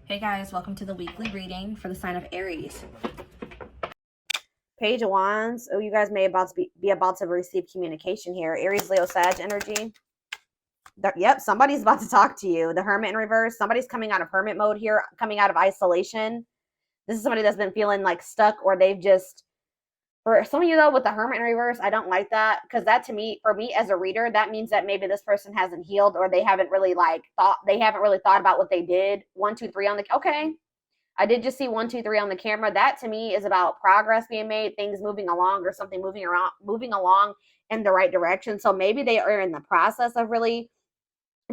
Hey guys, welcome to the weekly reading for the sign of Aries. Page of Wands. Oh, you guys may be about to receive communication here. Aries, Leo, Sag energy. Yep, somebody's about to talk to you. The Hermit in reverse. Somebody's coming out of hermit mode here, coming out of isolation. This is somebody that's been feeling like stuck, or they've just, for some of you though, with the Hermit in reverse, I don't like that, because that, to me, for me as a reader, that means that maybe this person hasn't healed, or they haven't really thought about what they did. 1, 2, 3 on the, okay. I did just see 1, 2, 3 on the camera. That to me is about progress being made, things moving along, or something moving along in the right direction. So maybe they are in the process of really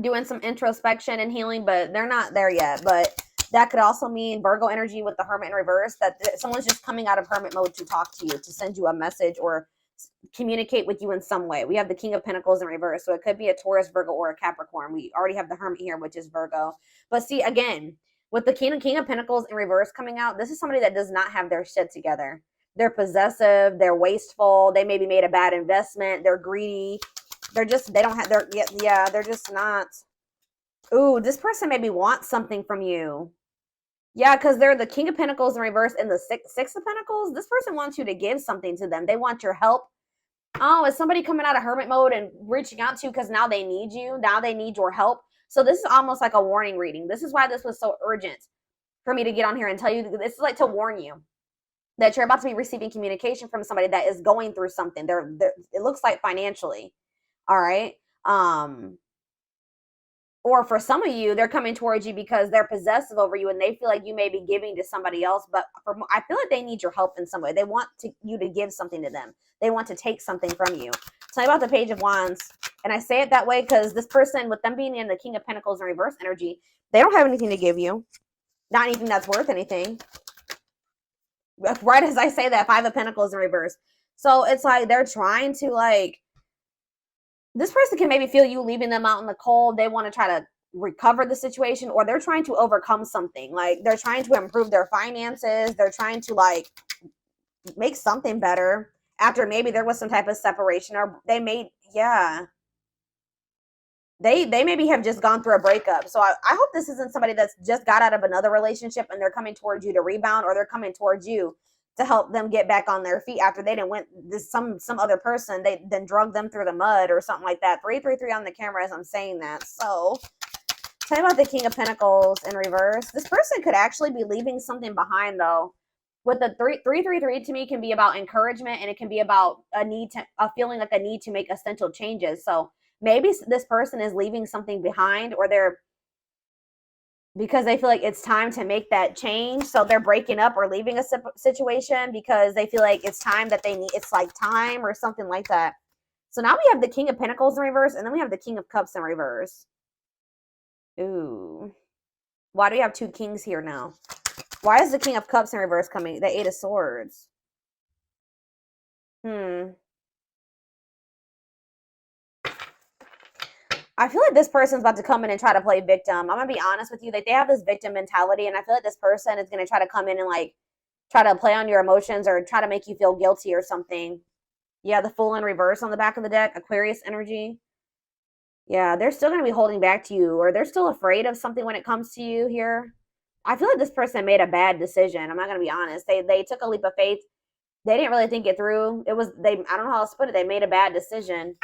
doing some introspection and healing, but they're not there yet. But that could also mean Virgo energy with the Hermit in reverse, that someone's just coming out of hermit mode to talk to you, to send you a message or communicate with you in some way. We have the King of Pentacles in reverse, so it could be a Taurus, Virgo, or a Capricorn. We already have the Hermit here, which is Virgo. But see, again, with the King of Pentacles in reverse coming out, this is somebody that does not have their shit together. They're possessive, they're wasteful, they maybe made a bad investment, they're greedy, they're just, they don't have their, yeah, they're just not. Ooh, this person maybe wants something from you. Yeah, because they're the King of Pentacles in reverse and the Six of Pentacles. This person wants you to give something to them. They want your help. Oh, is somebody coming out of hermit mode and reaching out to you because now they need you? Now they need your help. So this is almost like a warning reading. This is why this was so urgent for me to get on here and tell you. This is like to warn you that you're about to be receiving communication from somebody that is going through something. It looks like financially. All right. Or for some of you, they're coming towards you because they're possessive over you and they feel like you may be giving to somebody else. But I feel like they need your help in some way. They want you to give something to them. They want to take something from you. Tell me about the Page of Wands. And I say it that way because this person, with them being in the King of Pentacles in reverse energy, they don't have anything to give you. Not anything that's worth anything. Right as I say that, Five of Pentacles in reverse. So it's like they're trying to, like, this person can maybe feel you leaving them out in the cold. They want to try to recover the situation, or they're trying to overcome something. Like they're trying to improve their finances. They're trying to, like, make something better after maybe there was some type of separation, or they made, yeah. They maybe have just gone through a breakup. So I hope this isn't somebody that's just got out of another relationship and they're coming towards you to rebound, or they're coming towards you to help them get back on their feet after they didn't went this some other person, they then drug them through the mud or something like that. 333 on the camera as I'm saying that. So tell me about the King of Pentacles in reverse. This person could actually be leaving something behind though. With the 333 to me can be about encouragement, and it can be about a feeling like a need to make essential changes. So maybe this person is leaving something behind, or they're, because they feel like it's time to make that change. So they're breaking up or leaving a situation because they feel like it's time that they need, it's like time or something like that. So now we have the King of Pentacles in reverse, and then we have the King of Cups in reverse. Ooh. Why do we have two kings here now? Why is the King of Cups in reverse coming? The Eight of Swords. I feel like this person's about to come in and try to play victim. I'm gonna be honest with you. Like, they have this victim mentality, and I feel like this person is gonna try to come in and, like, try to play on your emotions or try to make you feel guilty or something. Yeah, the Fool in reverse on the back of the deck, Aquarius energy. Yeah, they're still gonna be holding back to you, or they're still afraid of something when it comes to you here. I feel like this person made a bad decision. I'm not gonna be honest. They took a leap of faith. They didn't really think it through. I don't know how else to put it. They made a bad decision.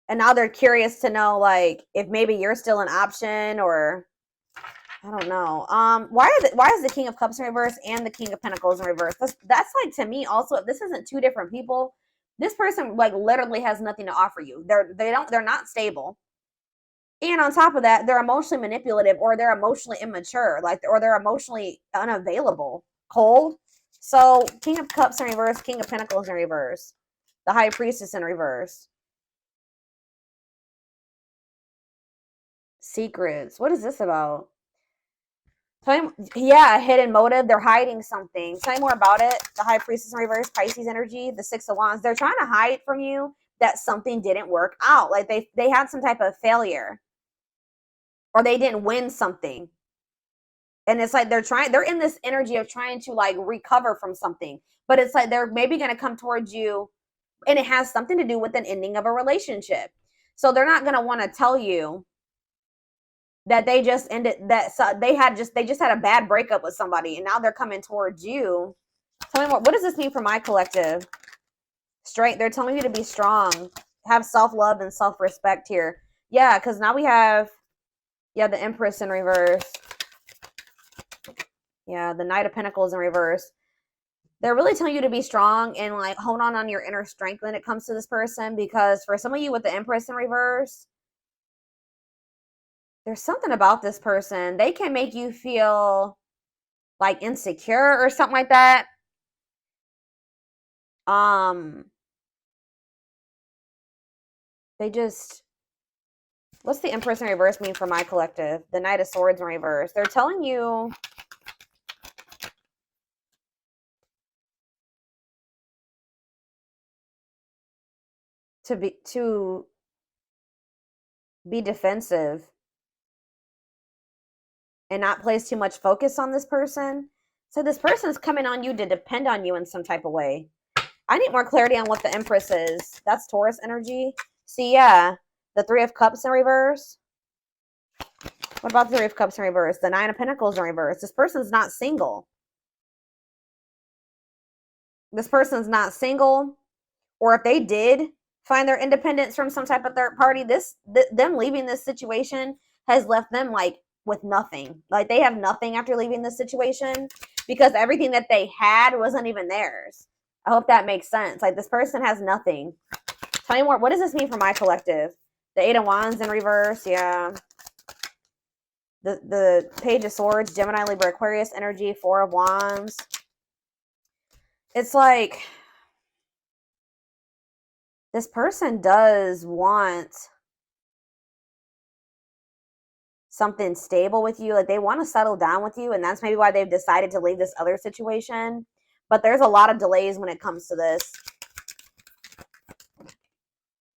And now they're curious to know, like, if maybe you're still an option, or I don't know. Why is the King of Cups in reverse and the King of Pentacles in reverse? That's like, to me also, if this isn't two different people, this person, like, literally has nothing to offer you. They're not stable. And on top of that, they're emotionally manipulative, or they're emotionally immature, like, or they're emotionally unavailable, cold. So King of Cups in reverse, King of Pentacles in reverse, the High Priestess in reverse. Secrets. What is this about? Yeah, a hidden motive. They're hiding something. Tell me more about it. The High Priestess in reverse, Pisces energy, the Six of Wands. They're trying to hide from you that something didn't work out. Like they had some type of failure, or they didn't win something. And it's like they're in this energy of trying to, like, recover from something. But it's like they're maybe going to come towards you, and it has something to do with an ending of a relationship. So they're not going to want to tell you that they just ended, that they just had a bad breakup with somebody, and now they're coming towards you. Tell me more. What does this mean for my collective? Straight. They're telling you to be strong, have self-love and self-respect here. Yeah, because now we have, yeah, the Empress in reverse. Yeah, the Knight of Pentacles in reverse. They're really telling you to be strong and like hold on your inner strength when it comes to this person, because for some of you with the Empress in reverse, there's something about this person. They can make you feel like insecure or something like that. They just, what's the Empress in reverse mean for my collective? The Knight of Swords in reverse. They're telling you to be defensive and not place too much focus on this person. So this person is coming on you to depend on you in some type of way. I need more clarity on what the Empress is. That's Taurus energy. See, yeah, the Three of Cups in reverse. What about the Three of Cups in reverse? The Nine of Pentacles in reverse. This person's not single. This person's not single. Or if they did find their independence from some type of third party, them leaving this situation has left them like with nothing. Like they have nothing after leaving this situation, because everything that they had wasn't even theirs. I hope that makes sense. Like this person has nothing. Tell me more. What does this mean for my collective? The Eight of Wands in reverse. Yeah. The Page of Swords, Gemini, Libra, Aquarius energy, Four of Wands. It's like this person does want something stable with you. Like they want to settle down with you, and that's maybe why they've decided to leave this other situation. But there's a lot of delays when it comes to this.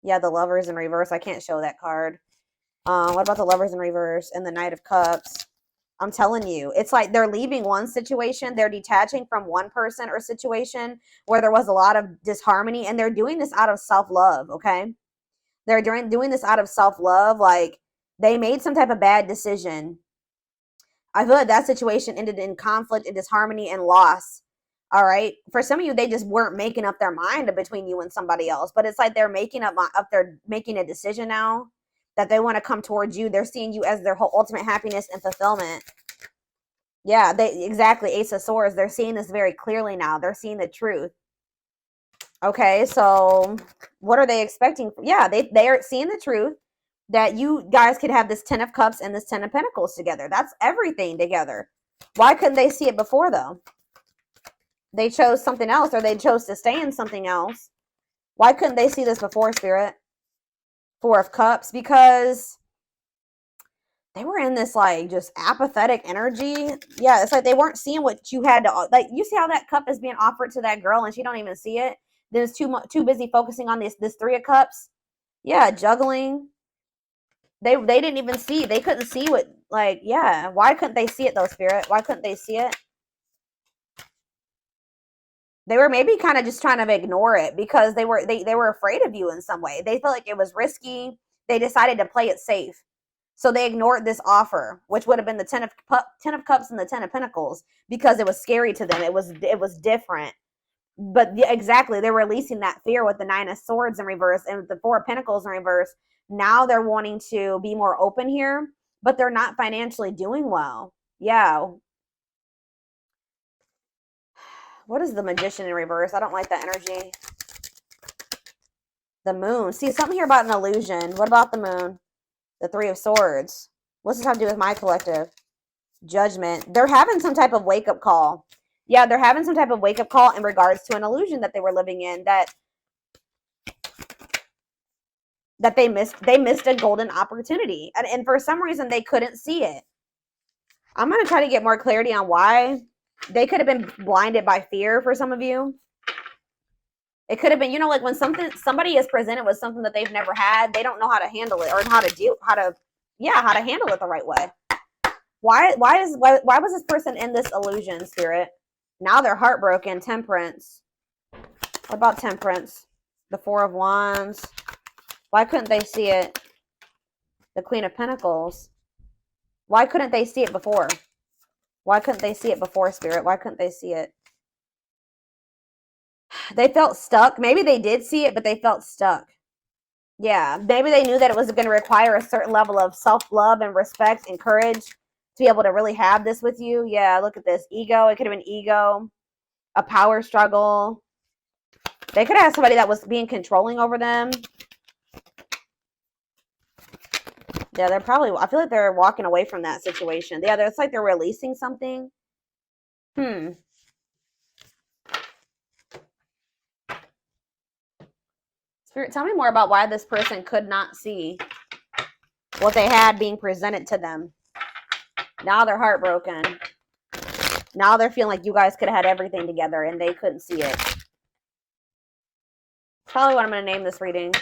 Yeah, the Lovers in reverse. I can't show that card. What about the Lovers in reverse and the Knight of Cups? I'm telling you, it's like they're leaving one situation. They're detaching from one person or situation where there was a lot of disharmony, and they're doing this out of self-love, okay? They're doing this out of self-love. Like they made some type of bad decision. I feel like that situation ended in conflict and disharmony and loss. All right. For some of you, they just weren't making up their mind between you and somebody else. But it's like they're making they're making a decision now that they want to come towards you. They're seeing you as their whole ultimate happiness and fulfillment. Yeah, exactly. Ace of Swords. They're seeing this very clearly now. They're seeing the truth. Okay, so what are they expecting? Yeah, they are seeing the truth that you guys could have this Ten of Cups and this Ten of Pentacles together. That's everything together. Why couldn't they see it before, though? They chose something else, or they chose to stay in something else. Why couldn't they see this before, Spirit? Four of Cups, because they were in this like just apathetic energy. Yeah, it's like they weren't seeing what you had to, like, you see how that cup is being offered to that girl and she don't even see it. Then it's too busy focusing on this Three of Cups. Yeah, juggling. They didn't even see. They couldn't see what, like, yeah. Why couldn't they see it though, Spirit? Why couldn't they see it? They were maybe kind of just trying to ignore it because they were afraid of you in some way. They felt like it was risky. They decided to play it safe. So they ignored this offer, which would have been the Ten of Cups and the Ten of Pentacles, because it was scary to them. It was different. But exactly, they're releasing that fear with the Nine of Swords in reverse and the Four of Pentacles in reverse. Now they're wanting to be more open here, but they're not financially doing well. Yeah. What is the Magician in reverse? I don't like that energy. The Moon. See, something here about an illusion. What about the Moon? The Three of Swords. What's this have to do with my collective? Judgment. They're having some type of wake-up call. Yeah, they're having some type of wake-up call in regards to an illusion that they were living in, that they missed a golden opportunity. And for some reason, they couldn't see it. I'm going to try to get more clarity on why. They could have been blinded by fear for some of you. It could have been, like when somebody is presented with something that they've never had, they don't know how to handle it, or how to handle it the right way. Why was this person in this illusion, Spirit? Now they're heartbroken. Temperance. What about Temperance? The Four of Wands. Why couldn't they see it? The Queen of Pentacles. Why couldn't they see it before? Why couldn't they see it before, Spirit? Why couldn't they see it? They felt stuck. Maybe they did see it, but they felt stuck. Yeah, maybe they knew that it was going to require a certain level of self-love and respect and courage to be able to really have this with you. Yeah, look at this. Ego. It could have been ego, a power struggle. They could have had somebody that was being controlling over them. Yeah, they're probably, I feel like they're walking away from that situation. Yeah, it's like they're releasing something. Spirit, tell me more about why this person could not see what they had being presented to them. Now they're heartbroken. Now they're feeling like you guys could have had everything together and they couldn't see it. Probably what I'm going to name this reading.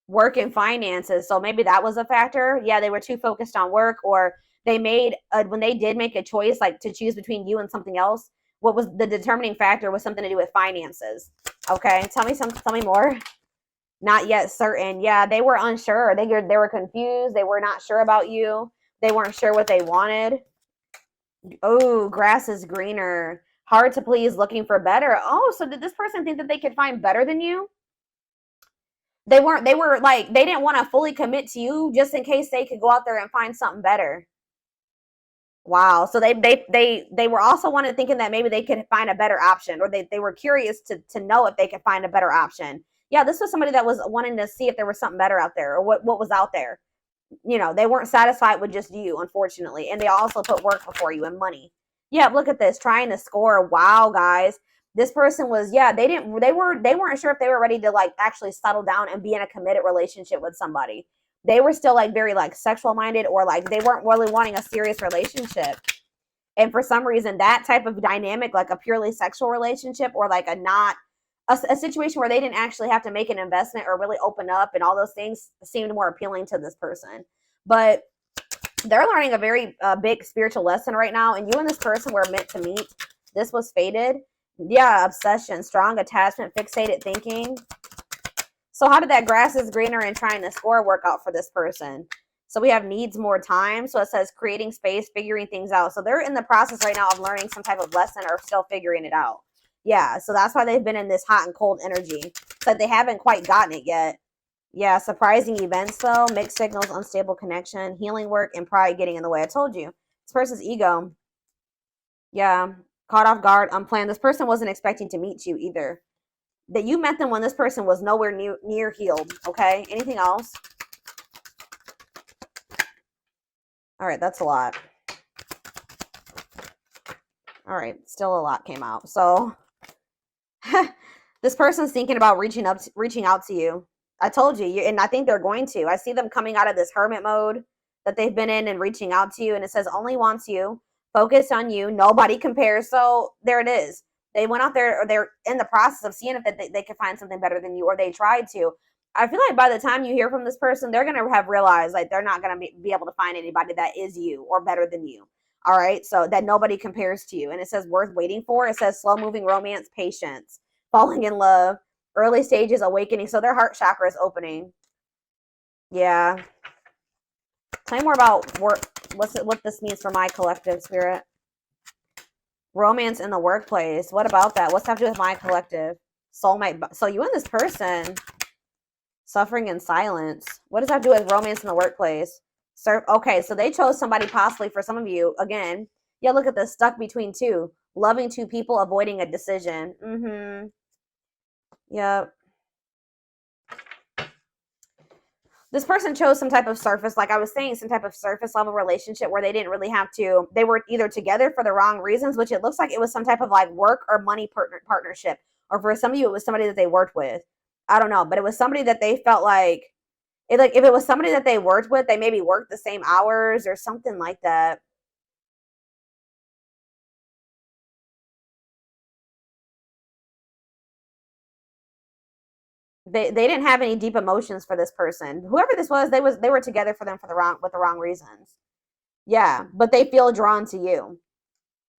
Work and finances. So maybe that was a factor. Yeah, they were too focused on work, or they made, when they did make a choice, like to choose between you and something else, what was the determining factor was something to do with finances. Okay, tell me more. Not yet certain. Yeah, they were unsure. They were confused. They were not sure about you. They weren't sure what they wanted. Oh, grass is greener. Hard to please, looking for better. Oh, so did this person think that they could find better than you? They were like, they didn't want to fully commit to you just in case they could go out there and find something better. Wow. So they were also thinking that maybe they could find a better option, or they were curious to know if they could find a better option. Yeah, this was somebody that was wanting to see if there was something better out there, or what was out there. You know, they weren't satisfied with just you, unfortunately. And they also put work before you and money. Yeah, look at this, trying to score. Wow, guys. This person was, yeah, they weren't sure if they were ready to like actually settle down and be in a committed relationship with somebody. They were still like very like sexual minded, or like they weren't really wanting a serious relationship. And for some reason, that type of dynamic, like a purely sexual relationship, or like a situation where they didn't actually have to make an investment or really open up and all those things, seemed more appealing to this person. But they're learning a very big spiritual lesson right now, and you and this person were meant to meet. This was fated. Yeah, obsession, strong attachment, fixated thinking. So how did that grass is greener and trying to score work out for this person? So we have needs more time. So it says creating space, figuring things out. So they're in the process right now of learning some type of lesson, or still figuring it out. Yeah, so that's why they've been in this hot and cold energy. So they haven't quite gotten it yet. Yeah, surprising events though, mixed signals, unstable connection, healing work, and pride getting in the way. I told you. This person's ego. Yeah, caught off guard, unplanned. This person wasn't expecting to meet you either. That you met them when this person was nowhere near healed. Okay, anything else? All right, that's a lot. All right, still a lot came out. So this person's thinking about reaching out to you. I told you, and I think they're going to. I see them coming out of this hermit mode that they've been in and reaching out to you. And it says only wants you, focus on you, nobody compares. So there it is. They went out there, or they're in the process of seeing if they could find something better than you, or they tried to. I feel like by the time you hear from this person, they're going to have realized like they're not going to be able to find anybody that is you or better than you. All right. So that nobody compares to you. And it says worth waiting for. It says slow moving romance, patience, falling in love, early stages, awakening. So their heart chakra is opening. Yeah. Tell me more about what this means for my collective, Spirit. Romance in the workplace. What about that? What's that have to do with my collective? Soulmate. So you and this person, suffering in silence. What does that do with romance in the workplace? Okay, so they chose somebody possibly for some of you. Again, yeah, look at this. Stuck between two. Loving two people, avoiding a decision. Mm-hmm. Yep. This person chose some type of surface, like I was saying, some type of surface level relationship where they didn't really have to, they were either together for the wrong reasons, which it looks like it was some type of like work or money partnership. Or for some of you, it was somebody that they worked with. I don't know, but it was somebody that they felt like if it was somebody that they worked with, they maybe worked the same hours or something like that. They didn't have any deep emotions for this person. Whoever this was, they were together with the wrong reasons. Yeah, but they feel drawn to you.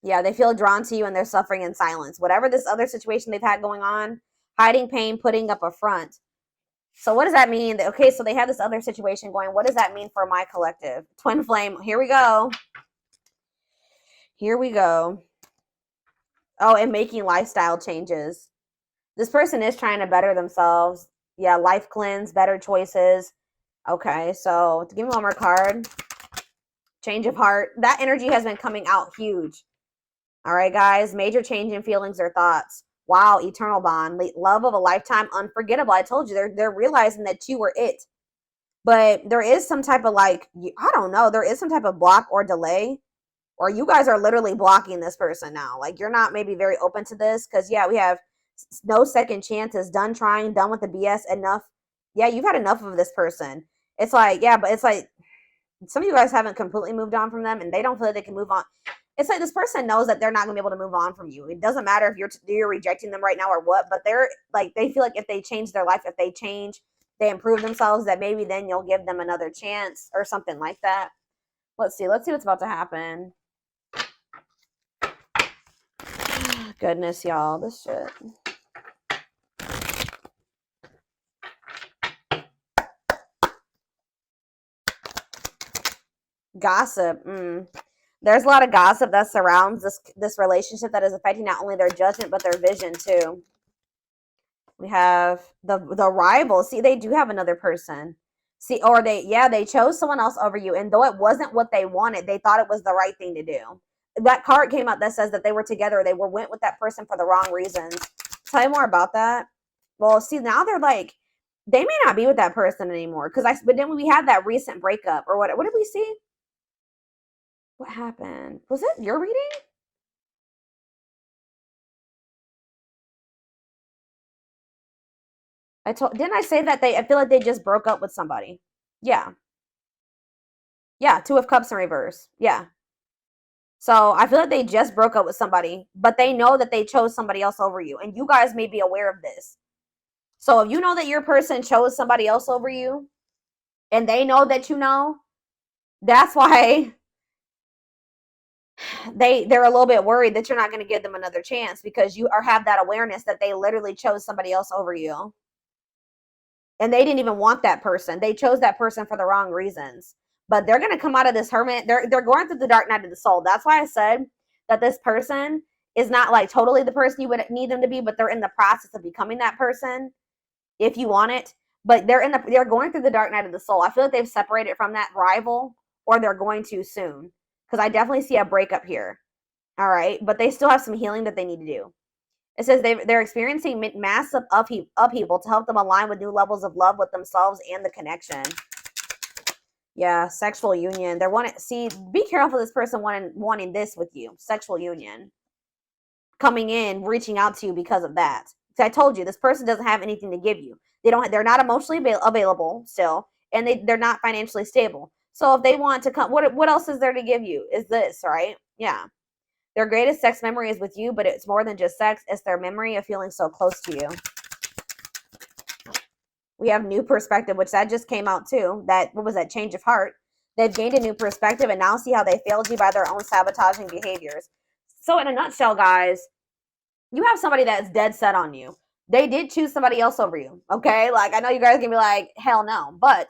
Yeah, they feel drawn to you and they're suffering in silence. Whatever this other situation they've had going on, hiding pain, putting up a front. So what does that mean? Okay, so they have this other situation going. What does that mean for my collective? Twin flame. Here we go. Here we go. Oh, and making lifestyle changes. This person is trying to better themselves. Yeah, life cleanse, better choices. Okay, so give me one more card. Change of heart. That energy has been coming out huge. All right, guys. Major change in feelings or thoughts. Wow, eternal bond. Love of a lifetime, unforgettable. I told you, they're realizing that you were it. But there is some type of I don't know. There is some type of block or delay. Or you guys are literally blocking this person now. Like, you're not maybe very open to this. Because, yeah, we have no second chances. Done trying. Done with the BS. Enough. Yeah, you've had enough of this person. It's like, yeah, but it's like some of you guys haven't completely moved on from them. And they don't feel like they can move on. It's like this person knows that they're not going to be able to move on from you. It doesn't matter if you're rejecting them right now or what. But they're like, they feel like if they change their life, if they change, they improve themselves, that maybe then you'll give them another chance or something like that. Let's see what's about to happen. Goodness, y'all, this shit. Gossip. There's a lot of gossip that surrounds this relationship that is affecting not only their judgment but their vision too. We have the rival. See, they do have another person. See, or they chose someone else over you, and though it wasn't what they wanted, they thought it was the right thing to do. That card came out that says that they were together. They went with that person for the wrong reasons. Tell you more about that. Well, see, now they're like, they may not be with that person anymore. But then we had that recent breakup or what did we see? What happened? Was it your reading? Didn't I say that I feel like they just broke up with somebody? Yeah. Yeah, Two of Cups in reverse. Yeah. So I feel like they just broke up with somebody, but they know that they chose somebody else over you. And you guys may be aware of this. So if you know that your person chose somebody else over you, and they know that you know, that's why they're a little bit worried that you're not going to give them another chance, because you have that awareness that they literally chose somebody else over you. And they didn't even want that person. They chose that person for the wrong reasons. But they're going to come out of this hermit. They're going through the dark night of the soul. That's why I said that this person is not like totally the person you would need them to be, but they're in the process of becoming that person if you want it. But they're going through the dark night of the soul. I feel like they've separated from that rival, or they're going to soon, because I definitely see a breakup here. All right, but they still have some healing that they need to do. It says they're experiencing massive upheaval to help them align with new levels of love with themselves and the connection. Yeah, sexual union. Be careful this person wanting this with you. Sexual union. Coming in, reaching out to you because of that. So I told you, this person doesn't have anything to give you. They're not emotionally available still, and they're not financially stable. So if they want to come, what else is there to give you? Is this, right? Yeah. Their greatest sex memory is with you, but it's more than just sex. It's their memory of feeling so close to you. We have new perspective, which that just came out too. What was that? Change of heart. They've gained a new perspective and now see how they failed you by their own sabotaging behaviors. So in a nutshell, guys, you have somebody that's dead set on you. They did choose somebody else over you. Okay? Like, I know you guys can be like, hell no. But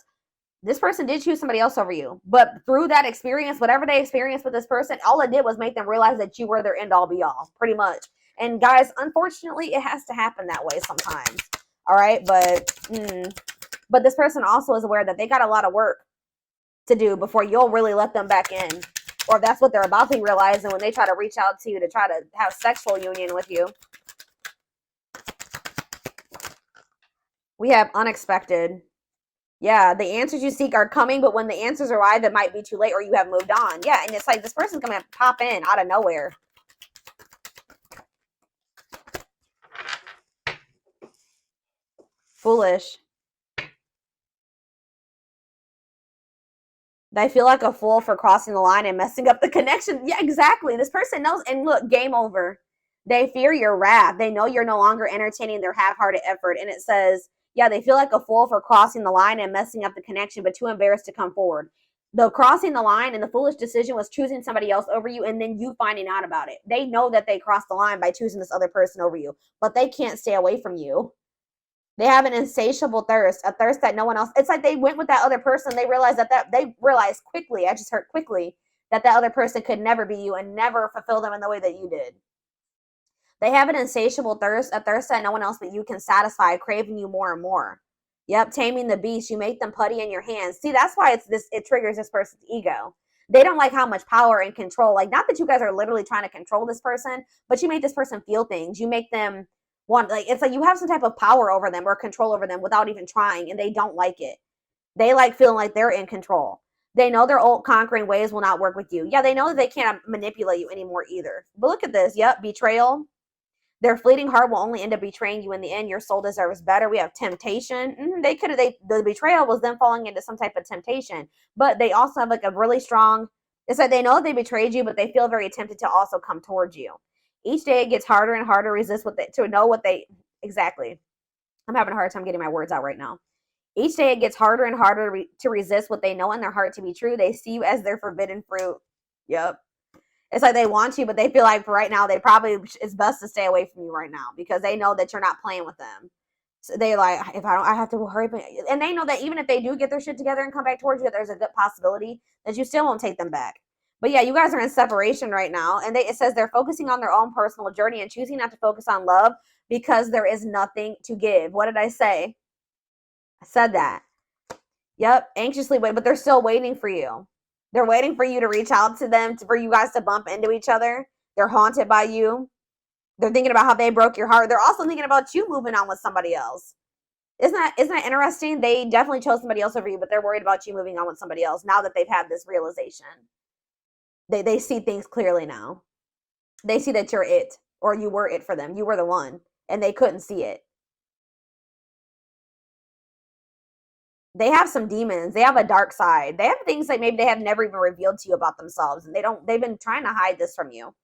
this person did choose somebody else over you. But through that experience, whatever they experienced with this person, all it did was make them realize that you were their end all be all, pretty much. And guys, unfortunately, it has to happen that way sometimes. All right? But this person also is aware that they got a lot of work to do before you'll really let them back in. Or if that's what they're about to realize, and when they try to reach out to you to try to have sexual union with you. We have unexpected. Yeah, the answers you seek are coming, but when the answers arrive, it might be too late or you have moved on. Yeah, and it's like this person's going to pop in out of nowhere. Foolish. They feel like a fool for crossing the line and messing up the connection. Yeah, exactly. This person knows. And look, game over. They fear your wrath. They know you're no longer entertaining their half-hearted effort. And it says, yeah, they feel like a fool for crossing the line and messing up the connection, but too embarrassed to come forward. The crossing the line and the foolish decision was choosing somebody else over you and then you finding out about it. They know that they crossed the line by choosing this other person over you, but they can't stay away from you. They have an insatiable thirst, a thirst that no one else. It's like they went with that other person. They realized they realized quickly. I just heard quickly that other person could never be you and never fulfill them in the way that you did. They have an insatiable thirst, a thirst that no one else but you can satisfy, craving you more and more. Yep, taming the beast. You make them putty in your hands. See, that's why it triggers this person's ego. They don't like how much power and control. Like, not that you guys are literally trying to control this person, but you make this person feel things. You make them want, like, it's like you have some type of power over them or control over them without even trying, and they don't like it. They like feeling like they're in control. They know their old conquering ways will not work with you. Yeah, they know that they can't manipulate you anymore either. But look at this. Yep, betrayal. Their fleeting heart will only end up betraying you in the end. Your soul deserves better. We have temptation. The betrayal was them falling into some type of temptation. But they also have like a really strong, it's like they know that they betrayed you, but they feel very tempted to also come towards you. Each day it gets harder and harder to resist exactly. I'm having a hard time getting my words out right now. Each day it gets harder and harder to resist what they know in their heart to be true. They see you as their forbidden fruit. Yep. It's like they want you, but they feel like for right now, it's best to stay away from you right now because they know that you're not playing with them. So they're like, I have to hurry. And they know that even if they do get their shit together and come back towards you, there's a good possibility that you still won't take them back. But yeah, you guys are in separation right now. And it says they're focusing on their own personal journey and choosing not to focus on love because there is nothing to give. What did I say? I said that. Yep, anxiously wait, but they're still waiting for you. They're waiting for you to reach out to them, for you guys to bump into each other. They're haunted by you. They're thinking about how they broke your heart. They're also thinking about you moving on with somebody else. Isn't that interesting? They definitely chose somebody else over you, but they're worried about you moving on with somebody else now that they've had this realization. They see things clearly now. They see that you're it, or you were it for them. You were the one, and they couldn't see it. They have some demons. They have a dark side. They have things that maybe they have never even revealed to you about themselves. And they've been trying to hide this from you.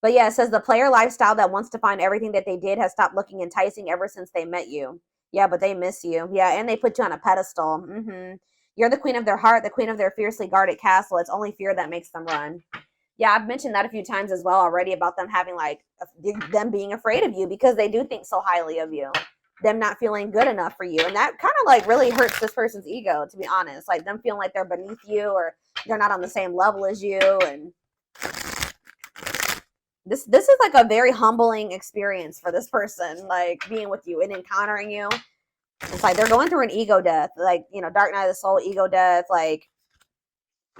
But yeah, it says the player lifestyle that wants to find everything that they did has stopped looking enticing ever since they met you. Yeah, but they miss you. Yeah, and they put you on a pedestal. You're the queen of their heart, the queen of their fiercely guarded castle. It's only fear that makes them run. Yeah, I've mentioned that a few times as well already about them having them being afraid of you because they do think so highly of you. Them not feeling good enough for you. And that kind of really hurts this person's ego, to be honest. Like them feeling like they're beneath you or they're not on the same level as you. And this is like a very humbling experience for this person, like being with you and encountering you. It's like they're going through an ego death, like, dark night of the soul, ego death. Like,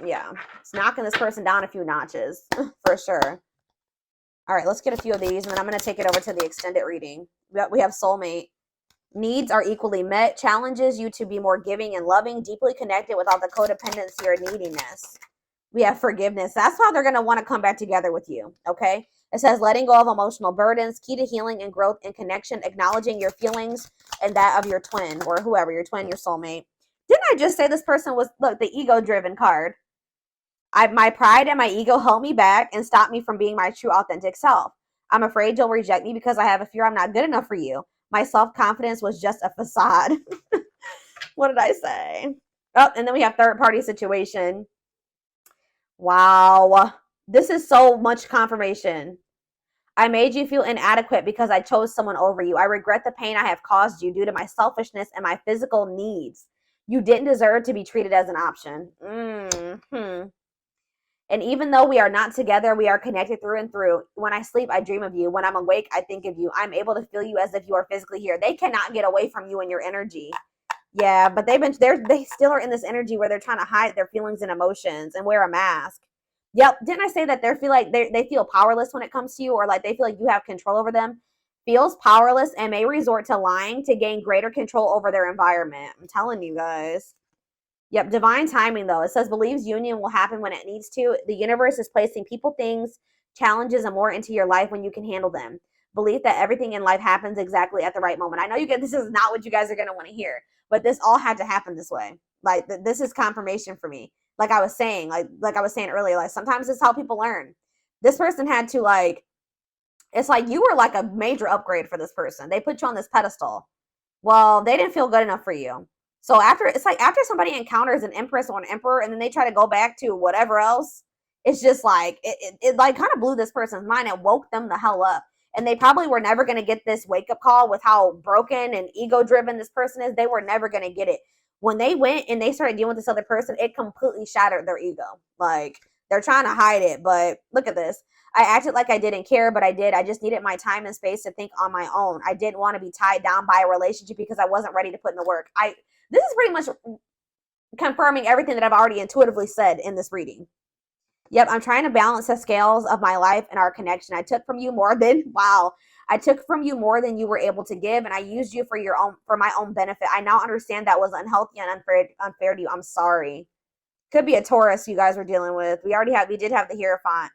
yeah, it's knocking this person down a few notches for sure. All right, let's get a few of these and then I'm going to take it over to the extended reading. We have soulmate. Needs are equally met, challenges you to be more giving and loving, deeply connected without the codependency or neediness. We have forgiveness. That's how they're going to want to come back together with you, okay? It says letting go of emotional burdens, key to healing and growth and connection, acknowledging your feelings and that of your twin or whoever, your twin, your soulmate. Didn't I just say this person was, look, the ego-driven card? My pride and my ego held me back and stopped me from being my true authentic self. I'm afraid you'll reject me because I have a fear I'm not good enough for you. My self-confidence was just a facade. What did I say? Oh, and then we have third-party situation. Wow. This is so much confirmation. I made you feel inadequate because I chose someone over you. I regret the pain I have caused you due to my selfishness and my physical needs. You didn't deserve to be treated as an option. And even though we are not together, we are connected through and through. When I sleep, I dream of you. When I'm awake, I think of you. I'm able to feel you as if you are physically here. They cannot get away from you and your energy. Yeah, but they still are in this energy where they're trying to hide their feelings and emotions and wear a mask. Yep. Didn't I say that they feel powerless when it comes to you, or like they feel like you have control over them? Feels powerless and may resort to lying to gain greater control over their environment. I'm telling you guys. Yep, divine timing, though. It says believes union will happen when it needs to. The universe is placing people, things, challenges, and more into your life when you can handle them. Belief that everything in life happens exactly at the right moment. I know this is not what you guys are going to want to hear, but this all had to happen this way. Like, this is confirmation for me. Like I was saying, like I was saying earlier, like sometimes it's how people learn. This person had to it's like you were like a major upgrade for this person. They put you on this pedestal. Well, they didn't feel good enough for you. So after, it's like after somebody encounters an empress or an emperor and then they try to go back to whatever else, it's just like, it like kind of blew this person's mind and woke them the hell up. And they probably were never going to get this wake up call with how broken and ego driven this person is. They were never going to get it. When they went and they started dealing with this other person, it completely shattered their ego. Like, they're trying to hide it, but look at this. I acted like I didn't care, but I did. I just needed my time and space to think on my own. I didn't want to be tied down by a relationship because I wasn't ready to put in the work. This is pretty much confirming everything that I've already intuitively said in this reading. Yep, I'm trying to balance the scales of my life and our connection. I took from you more than, wow, I took from you more than you were able to give, and I used you for my own benefit. I now understand that was unhealthy and unfair to you. I'm sorry. Could be a Taurus you guys were dealing with. We did have the Hierophant.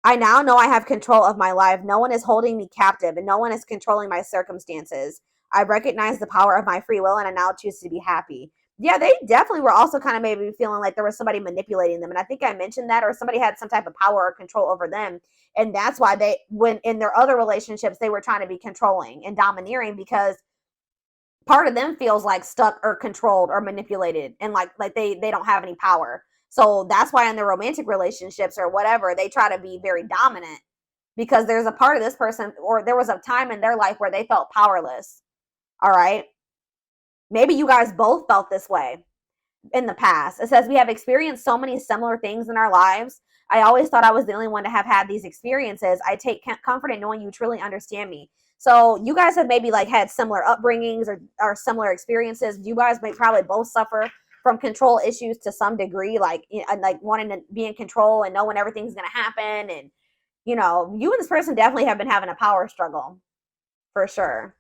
I now know I have control of my life. No one is holding me captive, and no one is controlling my circumstances. I recognize the power of my free will, and I now choose to be happy. Yeah, they definitely were also kind of maybe feeling like there was somebody manipulating them. And I think I mentioned that, or somebody had some type of power or control over them. And that's why when in their other relationships, they were trying to be controlling and domineering, because part of them feels like stuck or controlled or manipulated, and like they don't have any power. So that's why in their romantic relationships or whatever, they try to be very dominant, because there's a part of this person, or there was a time in their life where they felt powerless. All right. Maybe you guys both felt this way in the past. It says, we have experienced so many similar things in our lives. I always thought I was the only one to have had these experiences. I take comfort in knowing you truly understand me. So you guys have maybe like had similar upbringings or similar experiences. You guys may probably both suffer from control issues to some degree, like wanting to be in control and knowing everything's going to happen. And, you and this person definitely have been having a power struggle for sure.